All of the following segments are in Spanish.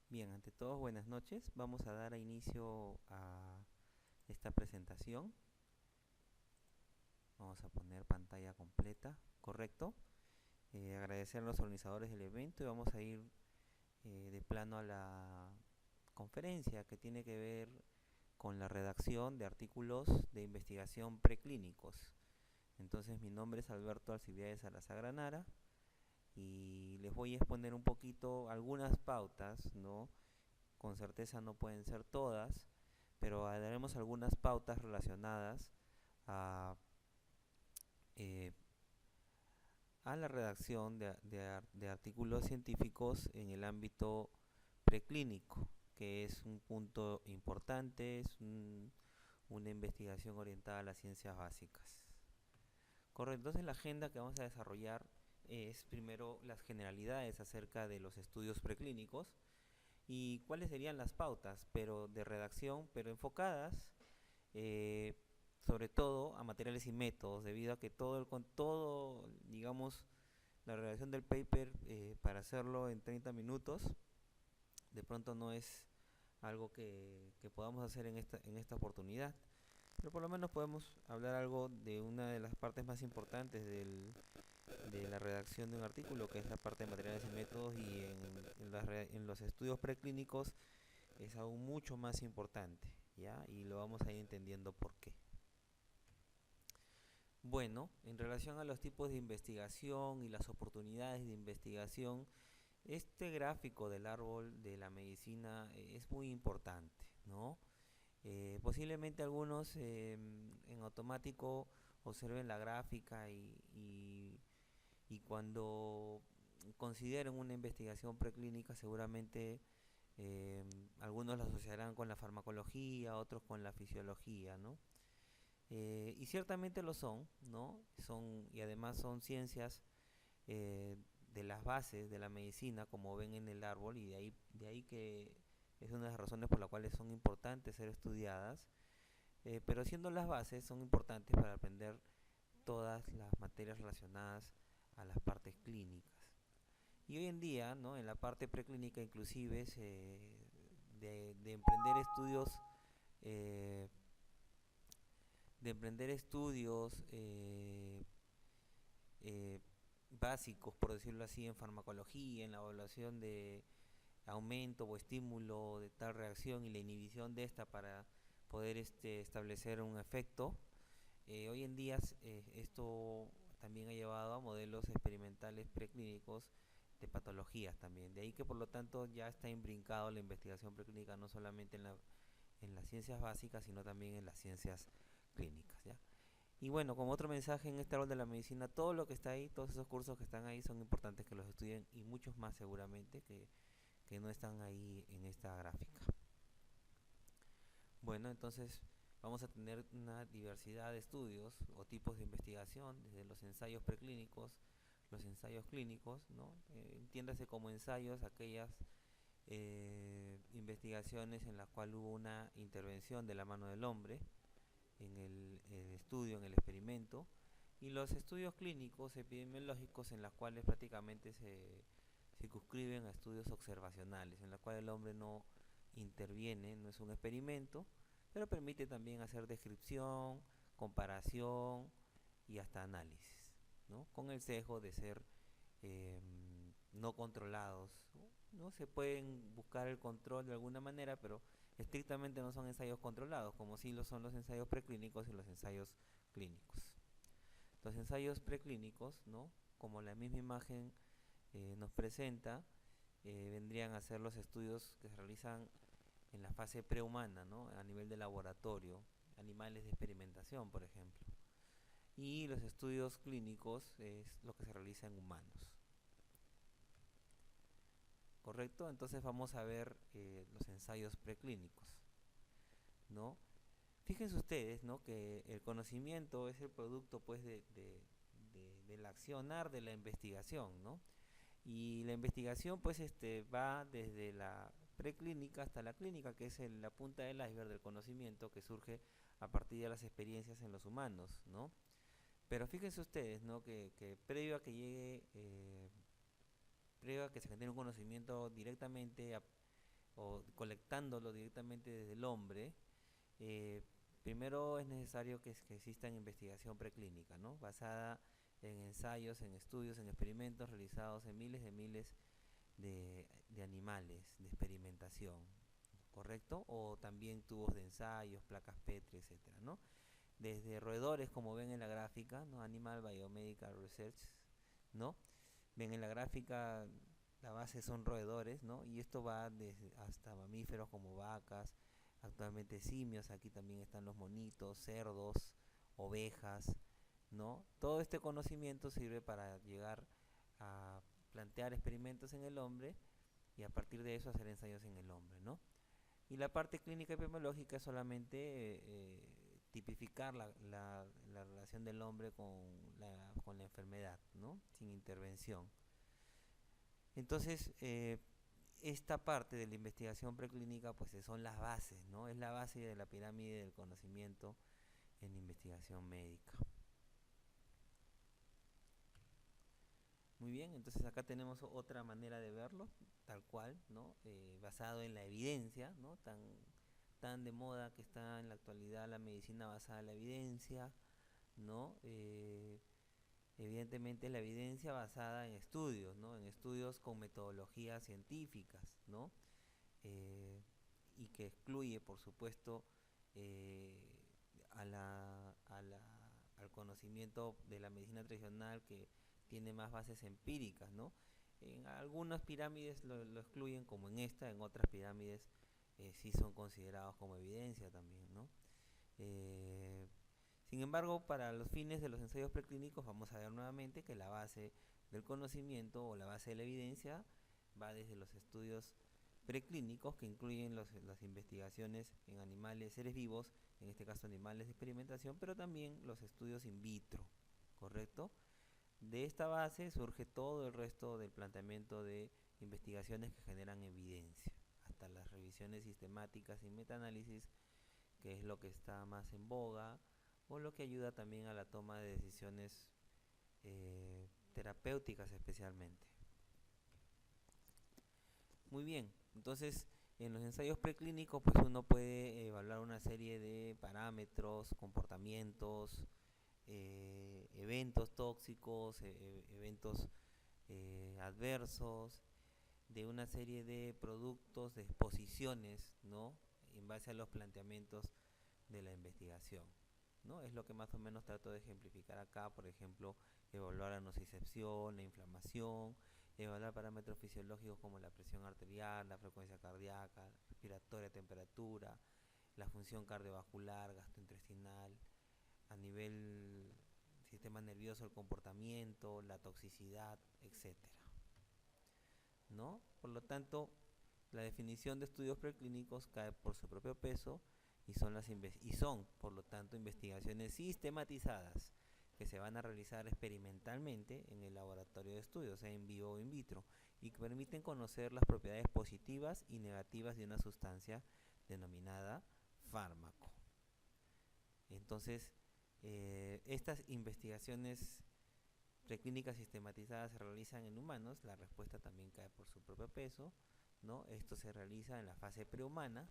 Bien, ante todo, buenas noches. Vamos a dar a inicio a esta presentación. Vamos a poner pantalla completa, ¿correcto? Agradecer a los organizadores del evento y vamos a ir de plano a la conferencia que tiene que ver con la redacción de artículos de investigación preclínicos. Entonces, mi nombre es Alberto Alcibiades Salazar Granara y les voy a exponer un poquito algunas pautas, ¿no? Con certeza no pueden ser todas, pero daremos algunas pautas relacionadas a, eh, a la redacción de artículos científicos en el ámbito preclínico, que es un punto importante, una investigación orientada a las ciencias básicas. Correcto, entonces la agenda que vamos a desarrollar es primero las generalidades acerca de los estudios preclínicos y cuáles serían las pautas, pero de redacción, pero enfocadas eh, sobre todo a materiales y métodos, debido a que todo, digamos, la redacción del paper para hacerlo en 30 minutos, de pronto no es algo que podamos hacer en esta oportunidad. Pero por lo menos podemos hablar algo de una de las partes más importantes de la redacción de un artículo, que es la parte de materiales y métodos, y en los estudios preclínicos es aún mucho más importante, ¿ya? Y lo vamos a ir entendiendo por qué. Bueno, en relación a los tipos de investigación y las oportunidades de investigación, este gráfico del árbol de la medicina es muy importante, ¿no? Posiblemente algunos en automático observen la gráfica y cuando consideren una investigación preclínica seguramente eh, algunos la asociarán con la farmacología, otros con la fisiología, ¿no? Y ciertamente lo son, ¿no? Y además son ciencias eh, de las bases de la medicina, como ven en el árbol, y de ahí que es una de las razones por las cuales son importantes ser estudiadas, pero siendo las bases son importantes para aprender todas las materias relacionadas a las partes clínicas. Y hoy en día, ¿no? En la parte preclínica inclusive de emprender estudios eh, de emprender estudios básicos, por decirlo así, en farmacología, en la evaluación de aumento o estímulo de tal reacción y la inhibición de esta para poder establecer un efecto. Hoy en día esto también ha llevado a modelos experimentales preclínicos de patologías también. De ahí que por lo tanto ya está imbrincado la investigación preclínica no solamente en las ciencias básicas, sino también en las ciencias clínicas, ¿ya? Y bueno, como otro mensaje en este rol de la medicina, todo lo que está ahí, todos esos cursos que están ahí son importantes que los estudien y muchos más seguramente que no están ahí en esta gráfica. Bueno, entonces vamos a tener una diversidad de estudios o tipos de investigación, desde los ensayos preclínicos, los ensayos clínicos, ¿no? Entiéndase como ensayos aquellas investigaciones en las cuales hubo una intervención de la mano del hombre en el estudio, en el experimento, y los estudios clínicos epidemiológicos en los cuales prácticamente se circunscriben a estudios observacionales, en los cuales el hombre no interviene, no es un experimento, pero permite también hacer descripción, comparación y hasta análisis, ¿no? Con el sesgo de ser eh, no controlados, ¿no? Se pueden buscar el control de alguna manera, pero estrictamente no son ensayos controlados, como sí lo son los ensayos preclínicos y los ensayos clínicos. Los ensayos preclínicos, ¿no? Como la misma imagen nos presenta, vendrían a ser los estudios que se realizan en la fase prehumana, ¿no? A nivel de laboratorio, animales de experimentación, por ejemplo. Y los estudios clínicos es lo que se realiza en humanos. ¿Correcto? Entonces vamos a ver los ensayos preclínicos, ¿no? Fíjense ustedes, ¿no? Que el conocimiento es el producto, pues, del accionar de la investigación, ¿no? Y la investigación, pues, va desde la preclínica hasta la clínica, que es la punta del iceberg del conocimiento que surge a partir de las experiencias en los humanos, ¿no? Pero fíjense ustedes, ¿no? Que previo a que se genere un conocimiento directamente o colectándolo directamente desde el hombre, eh, primero es necesario que exista investigación preclínica, ¿no? Basada en ensayos, en estudios, en experimentos realizados en miles de animales de experimentación, ¿correcto? O también tubos de ensayos, placas Petri, etcétera, ¿no? Desde roedores, como ven en la gráfica, ¿no? Animal Biomedical Research, ¿no? Ven en la gráfica, la base son roedores, ¿no? Y esto va desde hasta mamíferos como vacas, actualmente simios, aquí también están los monitos, cerdos, ovejas, ¿no? Todo este conocimiento sirve para llegar a plantear experimentos en el hombre y a partir de eso hacer ensayos en el hombre, ¿no? Y la parte clínica epidemiológica es solamente tipificar la relación del hombre con la enfermedad, ¿no? Sin intervención. Entonces, esta parte de la investigación preclínica, pues son las bases, ¿no? Es la base de la pirámide del conocimiento en investigación médica. Muy bien, entonces acá tenemos otra manera de verlo, tal cual, ¿no? Basado en la evidencia, ¿no? Tan de moda que está en la actualidad la medicina basada en la evidencia, ¿no? Evidentemente la evidencia basada en estudios, ¿no? En estudios con metodologías científicas, ¿no? Eh, y que excluye, por supuesto, eh, a al conocimiento de la medicina tradicional que tiene más bases empíricas, ¿no? En algunas pirámides lo excluyen como en esta, en otras pirámides sí son considerados como evidencia también, ¿no? Eh, Sin embargo, para los fines de los ensayos preclínicos vamos a ver nuevamente que la base del conocimiento o la base de la evidencia va desde los estudios preclínicos que incluyen las investigaciones en animales, seres vivos, en este caso animales de experimentación, pero también los estudios in vitro, ¿correcto? De esta base surge todo el resto del planteamiento de investigaciones que generan evidencia, hasta las revisiones sistemáticas y metaanálisis, que es lo que está más en boga, o lo que ayuda también a la toma de decisiones terapéuticas especialmente. Muy bien, entonces en los ensayos preclínicos pues uno puede evaluar una serie de parámetros, comportamientos, eventos tóxicos, eventos adversos, de una serie de productos, de exposiciones, ¿no? En base a los planteamientos de la investigación, ¿no? Es lo que más o menos trato de ejemplificar acá, por ejemplo, evaluar la nocicepción, la inflamación, evaluar parámetros fisiológicos como la presión arterial, la frecuencia cardíaca, respiratoria, temperatura, la función cardiovascular, gastrointestinal, a nivel sistema nervioso, el comportamiento, la toxicidad, etcétera, ¿no? Por lo tanto, la definición de estudios preclínicos cae por su propio peso y son, por lo tanto, investigaciones sistematizadas que se van a realizar experimentalmente en el laboratorio de estudios, sea en vivo o in vitro, y que permiten conocer las propiedades positivas y negativas de una sustancia denominada fármaco. Entonces, estas investigaciones preclínicas sistematizadas se realizan en humanos, la respuesta también cae por su propio peso, ¿no? Esto se realiza en la fase prehumana,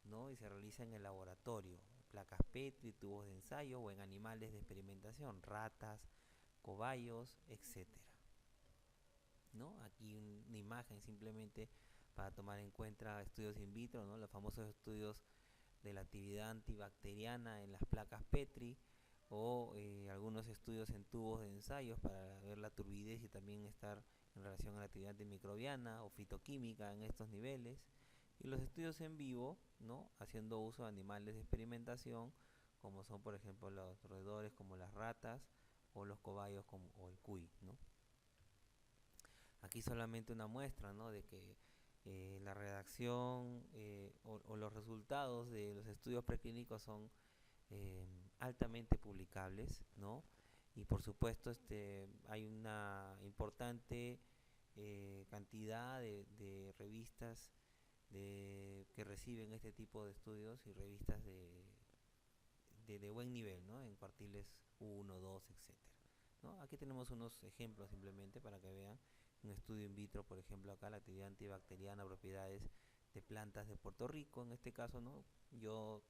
¿no? Y se realiza en el laboratorio, placas Petri, tubos de ensayo o en animales de experimentación, ratas, cobayos, etcétera, ¿no? Aquí una imagen simplemente para tomar en cuenta estudios in vitro, ¿no? Los famosos estudios de la actividad antibacteriana en las placas Petri o algunos estudios en tubos de ensayos para ver la turbidez y también estar en relación a la actividad antimicrobiana o fitoquímica en estos niveles, y los estudios en vivo, ¿no? Haciendo uso de animales de experimentación como son por ejemplo los roedores como las ratas o los cobayos como, o el cuy, ¿no? Aquí solamente una muestra, ¿no? De que la redacción o los resultados de los estudios preclínicos son altamente publicables, ¿no? Y por supuesto hay una importante cantidad de revistas que reciben este tipo de estudios y revistas de buen nivel, ¿no? En cuartiles 1, 2, etcétera, ¿no? Aquí tenemos unos ejemplos simplemente para que vean un estudio in vitro, por ejemplo acá la actividad antibacteriana, propiedades de plantas de Puerto Rico, en este caso, ¿no? Yo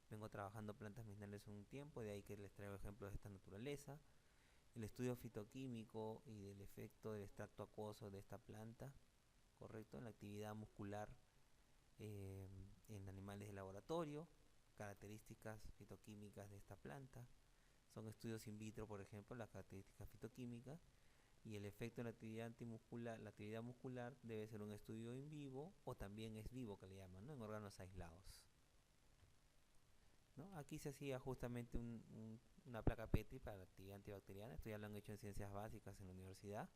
vengo trabajando plantas medicinales un tiempo, de ahí que les traigo ejemplos de esta naturaleza. El estudio fitoquímico y del efecto del extracto acuoso de esta planta, correcto, en la actividad muscular eh, en animales de laboratorio, características fitoquímicas de esta planta. Son estudios in vitro, por ejemplo, las características fitoquímicas y el efecto en la actividad antimuscular. La actividad muscular debe ser un estudio in vivo o también es vivo, que le llaman, ¿no? En órganos aislados, ¿no? Aquí se hacía justamente una placa Petri para la actividad antibacteriana. Esto ya lo han hecho en ciencias básicas en la universidad.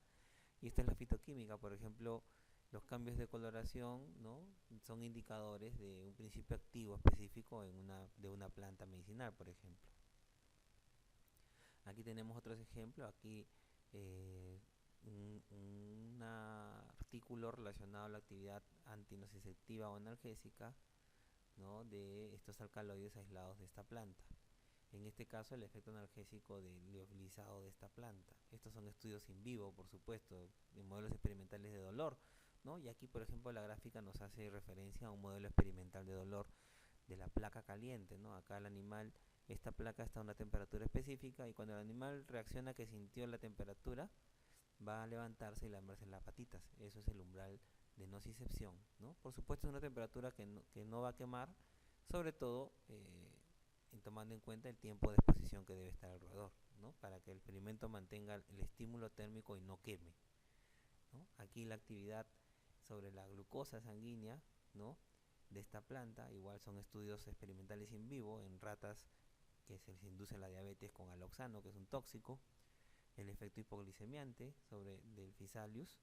Y esta es la fitoquímica, por ejemplo, los cambios de coloración, ¿no? Son indicadores de un principio activo específico de una planta medicinal, por ejemplo. Aquí tenemos otros ejemplos. Aquí eh, un artículo relacionado a la actividad antinociceptiva o analgésica, ¿no? De estos alcaloides aislados de esta planta. En este caso, el efecto analgésico del liofilizado de esta planta. Estos son estudios in vivo, por supuesto, de modelos experimentales de dolor, ¿no? Y aquí, por ejemplo, la gráfica nos hace referencia a un modelo experimental de dolor de la placa caliente, ¿no? Acá el animal, esta placa está a una temperatura específica y cuando el animal reacciona que sintió la temperatura, va a levantarse y lamerse las patitas. Eso es el umbral de nocicepción, ¿no? Por supuesto es una temperatura que no va a quemar, sobre todo tomando en cuenta el tiempo de exposición que debe estar el roedor, ¿no? Para que el experimento mantenga el estímulo térmico y no queme, ¿no? Aquí la actividad sobre la glucosa sanguínea, ¿no? De esta planta, igual son estudios experimentales in vivo en ratas que se les induce la diabetes con aloxano, que es un tóxico, el efecto hipoglicemiante sobre del Physalis,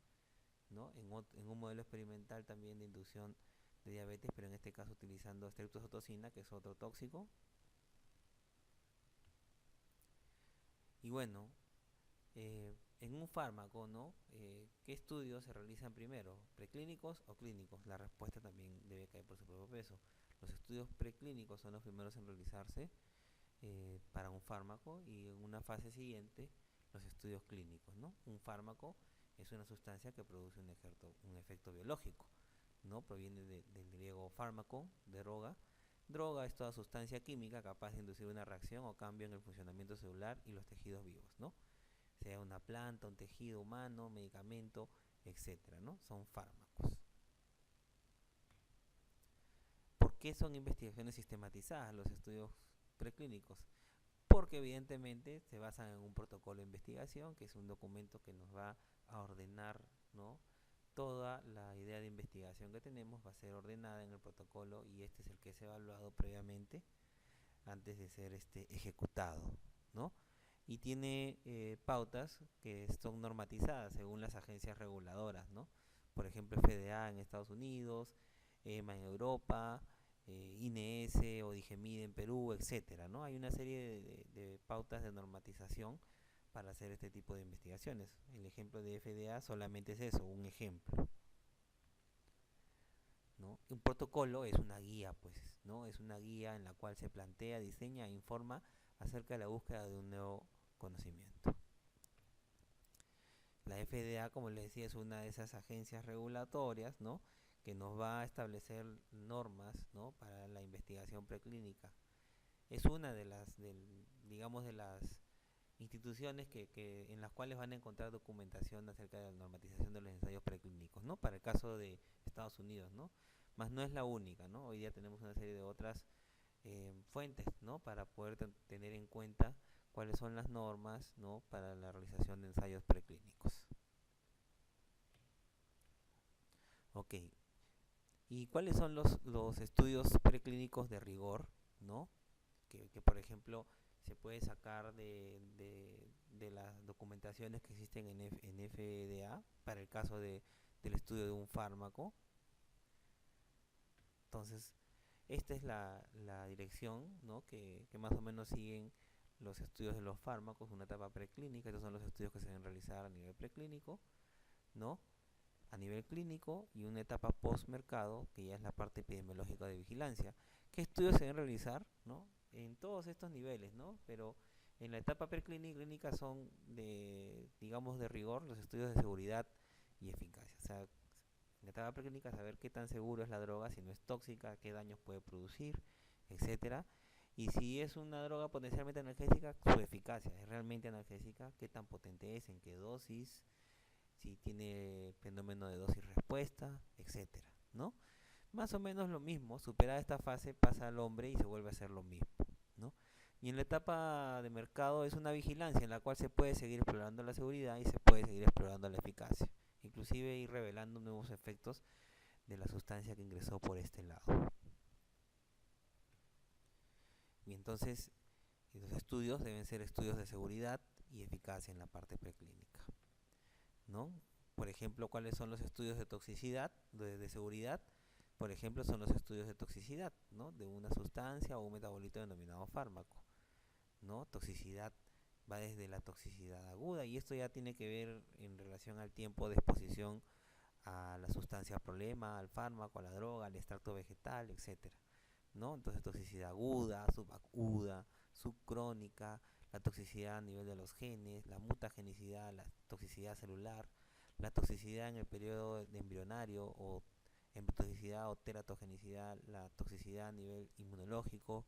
¿no? En un modelo experimental también de inducción de diabetes, pero en este caso utilizando streptozotocina, que es otro tóxico. Y bueno, en un fármaco, ¿no? ¿Qué estudios se realizan primero? ¿Preclínicos o clínicos? La respuesta también debe caer por su propio peso. Los estudios preclínicos son los primeros en realizarse para un fármaco y en una fase siguiente los estudios clínicos, ¿no? Un fármaco es una sustancia que produce un efecto biológico, ¿no? Proviene del griego fármaco, droga. Droga es toda sustancia química capaz de inducir una reacción o cambio en el funcionamiento celular y los tejidos vivos, ¿no? Sea una planta, un tejido humano, medicamento, etcétera, ¿no? Son fármacos. ¿Por qué son investigaciones sistematizadas los estudios preclínicos? Porque evidentemente se basan en un protocolo de investigación, que es un documento que nos va a ordenar, ¿no? Toda la idea de investigación que tenemos va a ser ordenada en el protocolo y este es el que es evaluado previamente antes de ser ejecutado, ¿no? Y tiene pautas que son normatizadas según las agencias reguladoras, ¿no? Por ejemplo, FDA en Estados Unidos, EMA en Europa, INES o DIGEMID en Perú, etcétera, ¿no? Hay una serie de pautas de normatización para hacer este tipo de investigaciones. El ejemplo de FDA solamente es eso, un ejemplo, ¿no? Un protocolo es una guía, pues, ¿no? Es una guía en la cual se plantea, diseña e informa acerca de la búsqueda de un nuevo conocimiento. La FDA, como les decía, es una de esas agencias regulatorias, ¿no? Que nos va a establecer normas, ¿no? Para la investigación preclínica. Es una digamos, de las instituciones en las cuales van a encontrar documentación acerca de la normatización de los ensayos preclínicos, ¿no? Para el caso de Estados Unidos, ¿no? Más no es la única, ¿no? Hoy día tenemos una serie de otras fuentes, ¿no? Para poder tener en cuenta cuáles son las normas, ¿no? Para la realización de ensayos preclínicos. Ok. ¿Y cuáles son los estudios preclínicos de rigor, ¿no? Que por ejemplo se puede sacar de las documentaciones que existen en FDA para el caso del estudio de un fármaco. Entonces, esta es la dirección, ¿no? Que más o menos siguen los estudios de los fármacos, una etapa preclínica. Estos son los estudios que se deben realizar a nivel preclínico, ¿no? A nivel clínico y una etapa post-mercado, que ya es la parte epidemiológica de vigilancia. ¿Qué estudios se deben realizar, ¿no? En todos estos niveles, ¿no? Pero en la etapa preclínica y clínica son digamos, de rigor los estudios de seguridad y eficacia. O sea, En la etapa preclínica saber qué tan seguro es la droga, si no es tóxica, qué daños puede producir, etcétera. Y si es una droga potencialmente analgésica, su eficacia, es realmente analgésica, qué tan potente es, en qué dosis, si tiene fenómeno de dosis respuesta, etcétera, ¿no? Más o menos lo mismo, superada esta fase pasa al hombre y se vuelve a hacer lo mismo, ¿no? Y en la etapa de mercado es una vigilancia en la cual se puede seguir explorando la seguridad y se puede seguir explorando la eficacia, inclusive ir revelando nuevos efectos de la sustancia que ingresó por este lado. Y entonces los estudios deben ser estudios de seguridad y eficacia en la parte preclínica, ¿no? Por ejemplo, ¿cuáles son los estudios de toxicidad, de seguridad? Por ejemplo, son los estudios de toxicidad, ¿no? De una sustancia o un metabolito denominado fármaco, ¿no? Toxicidad va desde la toxicidad aguda y esto ya tiene que ver en relación al tiempo de exposición a la sustancia problema, al fármaco, a la droga, al extracto vegetal, etcétera, ¿no? Entonces toxicidad aguda, subaguda, subcrónica, la toxicidad a nivel de los genes, la mutagenicidad, la toxicidad celular, la toxicidad en el periodo de embrionario o toxicidad o teratogenicidad, la toxicidad a nivel inmunológico,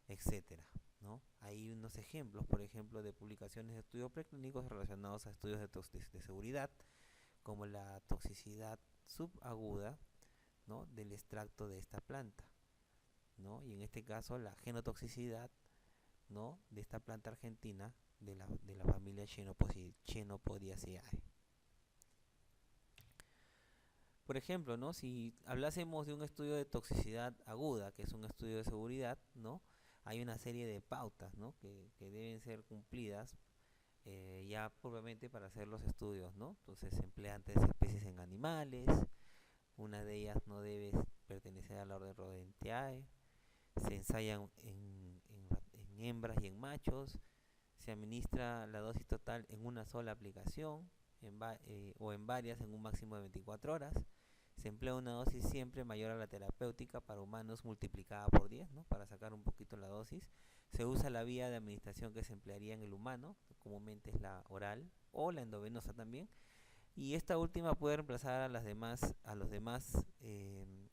etcétera, ¿no? Hay unos ejemplos, por ejemplo, de publicaciones de estudios preclínicos relacionados a estudios de seguridad, como la toxicidad subaguda, ¿no? Del extracto de esta planta, ¿no? Y en este caso la genotoxicidad, ¿no? De esta planta argentina de la familia Chenopodiaceae. Por ejemplo, ¿no? Si hablásemos de un estudio de toxicidad aguda, que es un estudio de seguridad, ¿no? Hay una serie de pautas, ¿no? que deben ser cumplidas ya propiamente para hacer los estudios, ¿no? Entonces se emplean 3 especies en animales, una de ellas no debe pertenecer a la orden Rodentiae, se ensayan en hembras y en machos, se administra la dosis total en una sola aplicación o en varias en un máximo de 24 horas. Se emplea una dosis siempre mayor a la terapéutica para humanos multiplicada por 10, ¿no? Para sacar un poquito la dosis. Se usa la vía de administración que se emplearía en el humano, que comúnmente es la oral o la endovenosa también. Y esta última puede reemplazar a los demás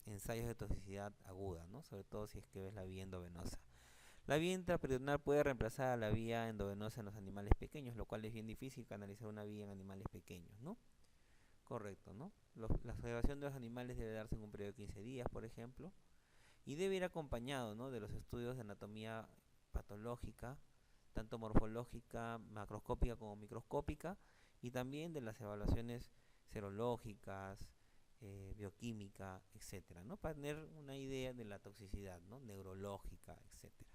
ensayos de toxicidad aguda, ¿no? Sobre todo si es que ves la vía endovenosa. La vía intraperitoneal puede reemplazar a la vía endovenosa en los animales pequeños, lo cual es bien difícil canalizar una vía en animales pequeños, ¿no? Correcto, ¿no? La observación de los animales debe darse en un periodo de 15 días, por ejemplo, y debe ir acompañado, ¿no? De los estudios de anatomía patológica, tanto morfológica, macroscópica como microscópica, y también de las evaluaciones serológicas, bioquímica, etcétera, ¿no? Para tener una idea de la toxicidad, ¿no? Neurológica, etcétera.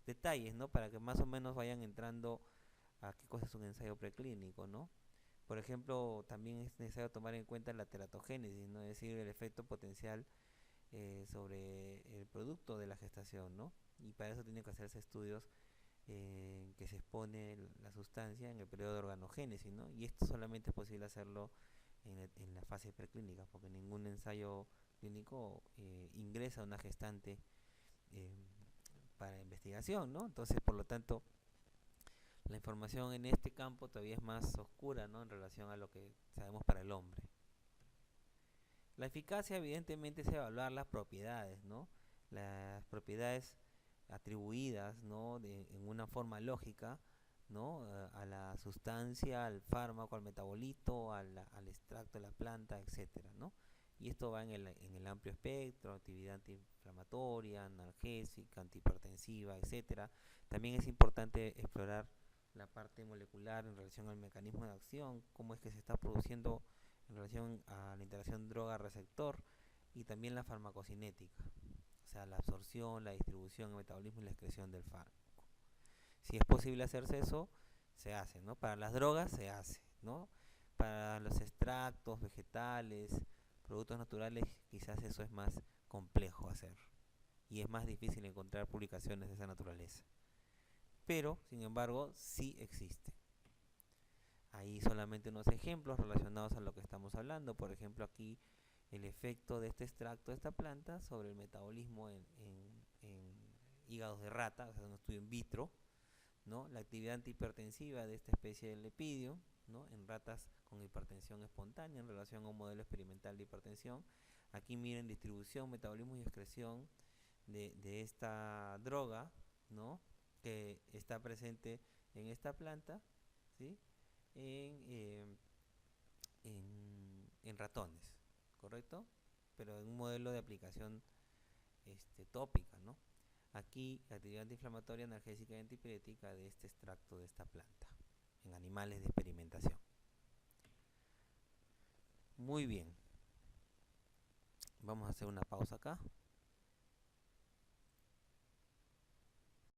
Detalles, ¿no? Para que más o menos vayan entrando a qué cosa es un ensayo preclínico, ¿no? Por ejemplo, también es necesario tomar en cuenta la teratogénesis, ¿no? Es decir, el efecto potencial sobre el producto de la gestación, ¿no? Y para eso tienen que hacerse estudios que se expone la sustancia en el periodo de organogénesis, ¿no? Y esto solamente es posible hacerlo en la fase preclínica, porque ningún ensayo clínico ingresa a una gestante eh, para investigación, ¿no? Entonces, por lo tanto, la información en este campo todavía es más oscura, ¿no? En relación a lo que sabemos para el hombre. La eficacia evidentemente es evaluar las propiedades, ¿no? Las propiedades atribuidas, ¿no? En una forma lógica, ¿no? A la sustancia, al fármaco, al metabolito, al extracto de la planta, etcétera, ¿no? Y esto va en el amplio espectro, actividad antiinflamatoria, analgésica, antihipertensiva, etcétera. También es importante explorar la parte molecular en relación al mecanismo de acción, cómo es que se está produciendo en relación a la interacción droga-receptor y también la farmacocinética, o sea, la absorción, la distribución, el metabolismo y la excreción del fármaco. Si es posible hacerse eso, se hace, ¿no? Para las drogas se hace, ¿no? Para los extractos vegetales, productos naturales, quizás eso es más complejo hacer y es más difícil encontrar publicaciones de esa naturaleza. Pero, sin embargo, sí existe. Ahí solamente unos ejemplos relacionados a lo que estamos hablando. Por ejemplo, aquí el efecto de este extracto de esta planta sobre el metabolismo en hígados de rata, o sea, un estudio in vitro, ¿no? La actividad antihipertensiva de esta especie de lepidio, ¿no? En ratas con hipertensión espontánea en relación a un modelo experimental de hipertensión. Aquí miren distribución, metabolismo y excreción de esta droga, ¿no? Que está presente en esta planta, ¿sí? En, eh, en ratones, ¿correcto? Pero en un modelo de aplicación tópica, ¿no? Aquí, actividad antiinflamatoria, analgésica y antipirética de este extracto de esta planta, en animales de experimentación. Muy bien, vamos a hacer una pausa acá.